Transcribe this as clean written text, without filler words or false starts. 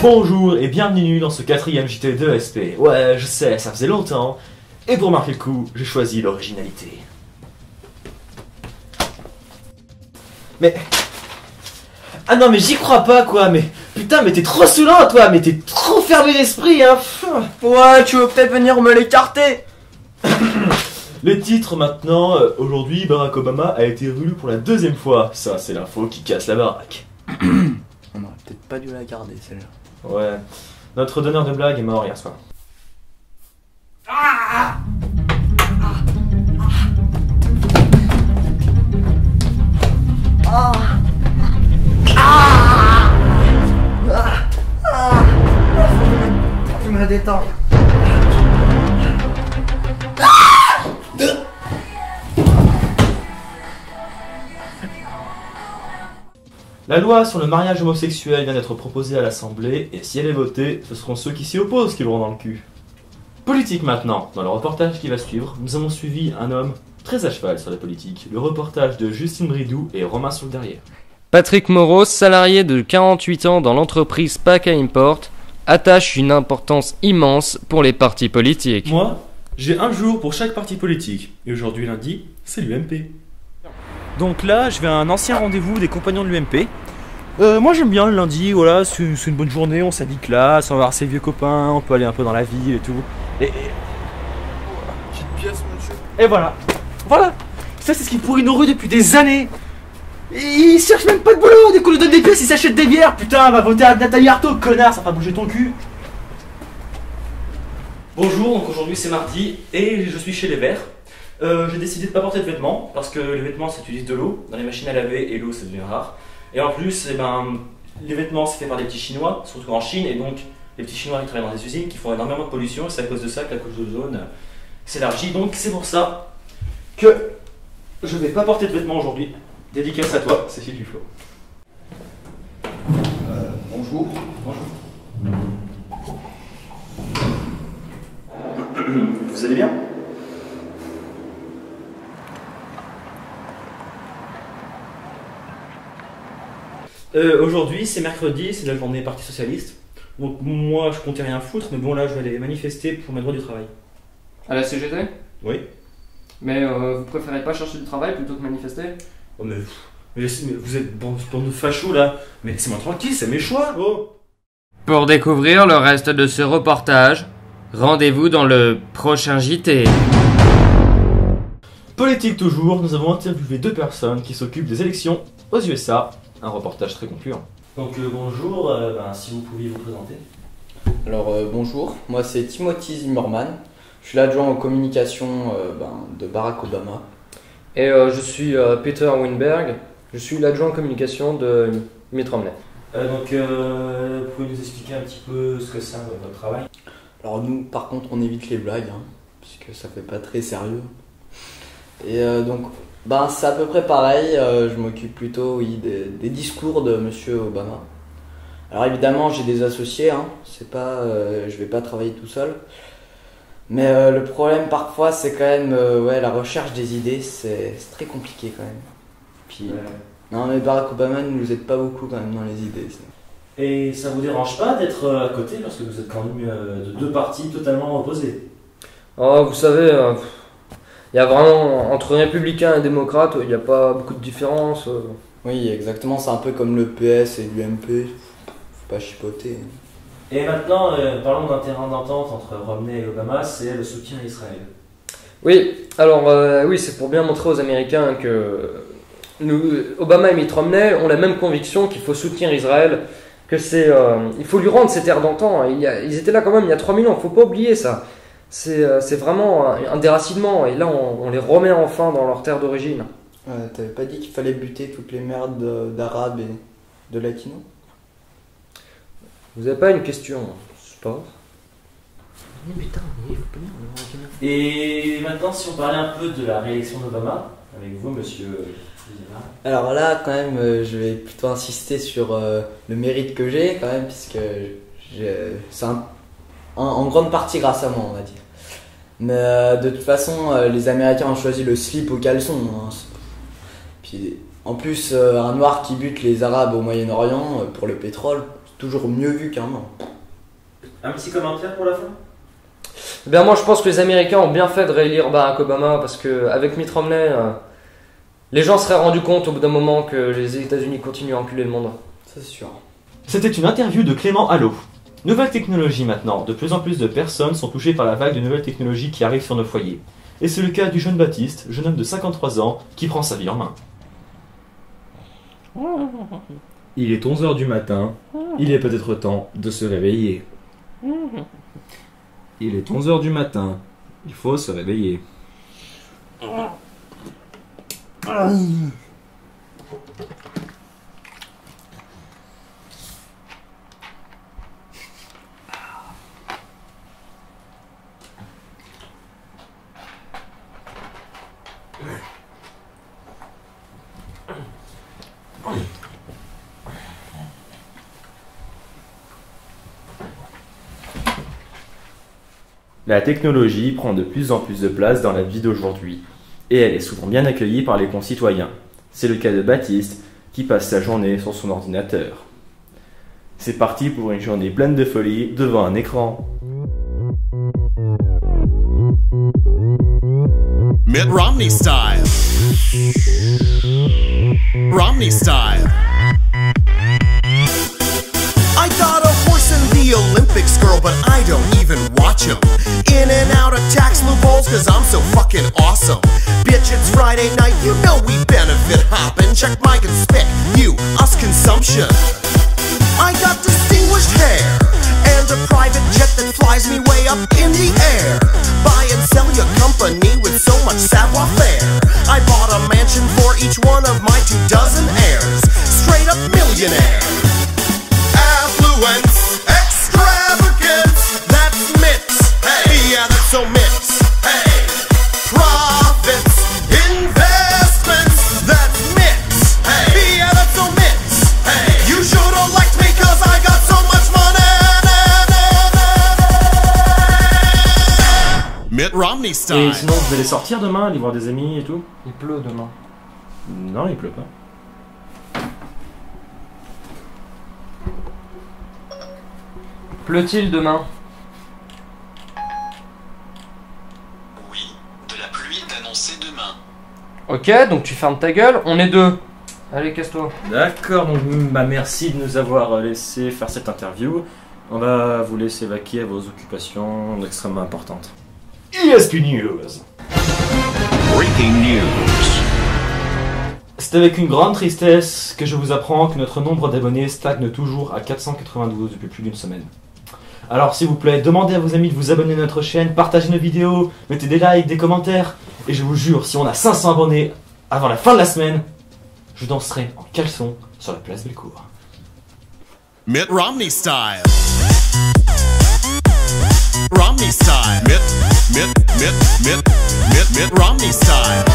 Bonjour et bienvenue dans ce 4e JT de SP. Ouais, je sais, ça faisait longtemps. Et pour marquer le coup, j'ai choisi l'originalité. Mais... Ah non mais j'y crois pas quoi, mais... Putain mais t'es trop saoulant toi, mais t'es trop fermé d'esprit hein. Ouais, tu veux peut-être venir me l'écarter. Les titres maintenant, aujourd'hui Barack Obama a été réélu pour la 2e fois. Ça c'est l'info qui casse la baraque. On aurait peut-être pas dû la garder celle-là. Ouais, notre donneur de blagues est mort hier soir. Tu me détends. La loi sur le mariage homosexuel vient d'être proposée à l'Assemblée, et si elle est votée, ce seront ceux qui s'y opposent qui l'auront dans le cul. Politique maintenant. Dans le reportage qui va suivre, nous avons suivi un homme très à cheval sur la politique, le reportage de Justine Bridou et Romain sur le derrière. Patrick Moreau, salarié de 48 ans dans l'entreprise PACA Import, attache une importance immense pour les partis politiques. Moi, j'ai un jour pour chaque parti politique, et aujourd'hui lundi, c'est l'UMP. Donc là, je vais à un ancien rendez-vous des compagnons de l'UMP. Moi j'aime bien le lundi, voilà, c'est une bonne journée, on s'habille classe, on va voir ses vieux copains, on peut aller un peu dans la ville et tout. Petite pièce, monsieur. Et voilà. Voilà. Ça c'est ce qui pourrit nos rues depuis des années. Ils cherchent même pas de boulot, dès qu'on nous donne des pièces, ils s'achètent des bières. Putain, va voter à Nathalie Arthaud, connard, ça va bouger ton cul. Bonjour, donc aujourd'hui c'est mardi et je suis chez les Verts. J'ai décidé de pas porter de vêtements parce que les vêtements ça utilise de l'eau dans les machines à laver et l'eau ça devient rare. Et en plus, les vêtements c'est fait par des petits Chinois, surtout en Chine, et donc les petits Chinois ils travaillent dans des usines qui font énormément de pollution et c'est à cause de ça que la couche d'ozone s'élargit. Donc c'est pour ça que je vais pas porter de vêtements aujourd'hui. Dédicace à toi, Cécile Duflo. Bonjour. Bonjour. Vous allez bien ? Aujourd'hui c'est mercredi, c'est la journée Parti Socialiste. Donc moi je comptais rien foutre, mais bon là je vais aller manifester pour mes droits du travail. À la CGT ? Oui. Mais vous préférez pas chercher du travail plutôt que manifester ? Oh mais vous êtes bande de fachos là. Mais laissez-moi tranquille, c'est mes choix. Oh. Pour découvrir le reste de ce reportage, rendez-vous dans le prochain JT. Politique toujours, nous avons interviewé 2 personnes qui s'occupent des élections aux USA. Un reportage très concluant. Donc bonjour, si vous pouviez vous présenter. Alors bonjour, moi c'est Timothy Zimmerman. Je suis l'adjoint aux communications de Barack Obama. Et je suis Peter Winberg, je suis l'adjoint en communication de Mitt Romney. Vous pouvez nous expliquer un petit peu ce que c'est votre travail? Alors nous par contre on évite les blagues, puisque ça fait pas très sérieux. Et donc c'est à peu près pareil, je m'occupe plutôt des discours de Monsieur Obama. Alors évidemment j'ai des associés, c'est pas, je vais pas travailler tout seul. Mais le problème parfois c'est quand même la recherche des idées, c'est très compliqué quand même. Puis, non mais Barack Obama ne nous aide pas beaucoup quand même dans les idées. Et ça vous dérange pas d'être à côté parce que vous êtes quand même de 2 partis totalement opposés? Oh, vous savez, il y a vraiment, entre républicains et démocrates, il n'y a pas beaucoup de différence. Oui exactement, c'est un peu comme le PS et l'UMP, faut pas chipoter. Et maintenant, parlons d'un terrain d'entente entre Romney et Obama, c'est le soutien à Israël. Oui, alors oui, c'est pour bien montrer aux Américains que Obama et Mitt Romney ont la même conviction qu'il faut soutenir Israël, que il faut lui rendre ses terres d'antan. Ils étaient là quand même il y a 3000 ans, il ne faut pas oublier ça. C'est vraiment un déracinement, et là on les remet enfin dans leur terre d'origine. T'avais pas dit qu'il fallait buter toutes les merdes d'arabes et de latinos? Vous avez pas une question sport? Et maintenant, si on parlait un peu de la réélection d'Obama, avec vous, monsieur Alors là, quand même, je vais plutôt insister sur le mérite que j'ai, quand même, puisque c'est en grande partie grâce à moi, on va dire. Mais de toute façon, les Américains ont choisi le slip au caleçon. Puis, en plus, un noir qui bute les Arabes au Moyen-Orient pour le pétrole, toujours mieux vu qu'un non. Un petit commentaire pour la fin? Eh bien, moi, je pense que les Américains ont bien fait de réélire Barack Obama parce qu'avec Mitt Romney, les gens seraient rendus compte au bout d'un moment que les États-Unis continuent à enculer le monde. Ça, c'est sûr. C'était une interview de Clément Allo. Nouvelle technologie maintenant. De plus en plus de personnes sont touchées par la vague de nouvelles technologies qui arrivent sur nos foyers. Et c'est le cas du jeune Baptiste, jeune homme de 53 ans, qui prend sa vie en main. Il est 11h du matin, il est peut-être temps de se réveiller. Il est 11h du matin, il faut se réveiller. La technologie prend de plus en plus de place dans la vie d'aujourd'hui, et elle est souvent bien accueillie par les concitoyens. C'est le cas de Baptiste, qui passe sa journée sur son ordinateur. C'est parti pour une journée pleine de folie devant un écran. Mitt Romney style. Romney style. I got a horse in the Olympics, girl, but I don't even watch him. In and out of tax loopholes, cause I'm so fucking awesome. Bitch, it's Friday night, you know we benefit hopping. Check my conspic, you, us consumption. I got distinguished hair and a private jet that flies me way up in the air. Buy and sell your company with so much savoir-faire. I bought a mansion for each one of my 24 heirs. Straight up millionaire. Affluence, extravagance, that's Mitt's. Hey, yeah, that's so Mitt's. Hey, profits, investments, that's Mitt's. Hey, yeah, that's so Mitt's. Hey, you should've liked me cause I got so much money. Mitt Romney Et style. sinon, vous allez sortir demain, aller voir des amis et tout? Il pleut demain. Non, il pleut pas. Pleut-il demain? Oui, de la pluie est annoncée demain. Ok, donc tu fermes ta gueule, on est deux. Allez, casse-toi. D'accord, donc merci de nous avoir laissé faire cette interview. On va vous laisser vaquer à vos occupations extrêmement importantes. ESP News. Breaking news. C'est avec une grande tristesse que je vous apprends que notre nombre d'abonnés stagne toujours à 492 depuis plus d'une semaine. Alors s'il vous plaît, demandez à vos amis de vous abonner à notre chaîne, partagez nos vidéos, mettez des likes, des commentaires, et je vous jure, si on a 500 abonnés avant la fin de la semaine, je danserai en caleçon sur la place Bellecour. Mitt Romney style. Romney style. Mitt Romney style.